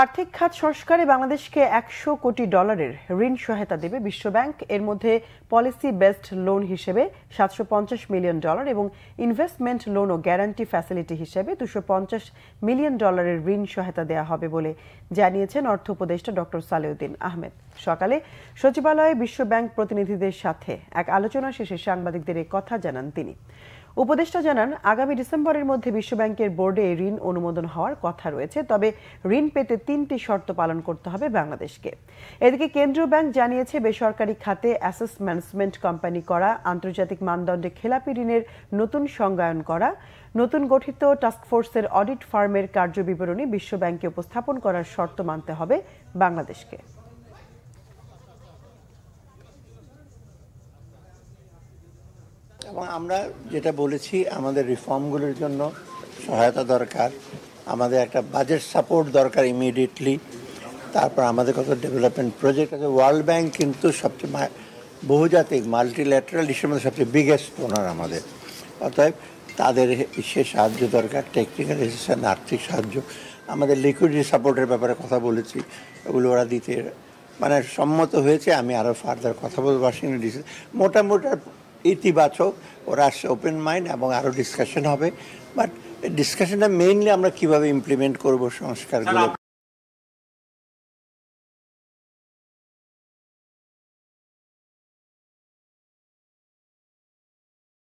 আর্থিক খাত সংস্কারে বাংলাদেশকে $100 কোটি ঋণ সহায়তা দেবে বিশ্বব্যাংক। এর মধ্যে পলিসি বেসড লোন হিসেবে $750 মিলিয়ন এবং ইনভেস্টমেন্ট লোন ও গ্যারান্টি ফ্যাসিলিটি হিসেবে $250 মিলিয়ন ঋণ সহায়তা দেওয়া হবে বলে জানিয়েছেন অর্থ উপদেষ্টা ডক্টর সালেউদ্দিন আহমেদ। সকালে সচিবালয়ে বিশ্বব্যাংক প্রতিনিধিদের সাথে এক আলোচনা শেষে সাংবাদিকদের এই কথা জানান তিনি। উপদেষ্টা জানান, আগামী ডিসেম্বরের মধ্যে বিশ্বব্যাংকের বোর্ডে এই ঋণ অনুমোদন হওয়ার কথা রয়েছে, তবে ঋণ পেতে 3টি শর্ত পালন করতে হবে বাংলাদেশকে। এদিকে কেন্দ্রীয় ব্যাংক জানিয়েছে, বেসরকারি খাতে অ্যাসেট ম্যানেজমেন্ট কোম্পানি করা, আন্তর্জাতিক মানদণ্ডে খেলাপি ঋণের নতুন সংজ্ঞায়ন করা, নতুন গঠিত টাস্কফোর্সের অডিট ফার্মের কার্যবিবরণী বিশ্বব্যাংকে উপস্থাপন করার শর্ত মানতে হবে বাংলাদেশকে। এবং আমরা যেটা বলেছি, আমাদের রিফর্মগুলোর জন্য সহায়তা দরকার, আমাদের একটা বাজেট সাপোর্ট দরকার ইমিডিয়েটলি। তারপর আমাদের কত ডেভেলপমেন্ট প্রজেক্ট আছে। ওয়ার্ল্ড ব্যাংক কিন্তু সবচেয়ে বহুজাতিক মাল্টিল্যাটারাল ইস্যুর মধ্যে সবচেয়ে বিগেস্ট ওনার আমাদের। অতএব তাদের সে সাহায্য দরকার, টেকনিক্যাল অ্যাসিস্ট্যান্স, আর্থিক সাহায্য। আমাদের লিকুইডিটি সাপোর্টের ব্যাপারে কথা বলেছি, ওগুলো ওরা দিতে সম্মত হয়েছে। আমি আরও ফার্দার কথা বলবো ওয়াশিংটন ডিসি। মোটামুটি ইতিবাচক, ওরা আসছে ওপেন মাইন্ড এবং আরও ডিসকাশন হবে। বাট ডিসকাশনটা মেইনলি আমরা কীভাবে ইমপ্লিমেন্ট করবো সংস্কারগুলো।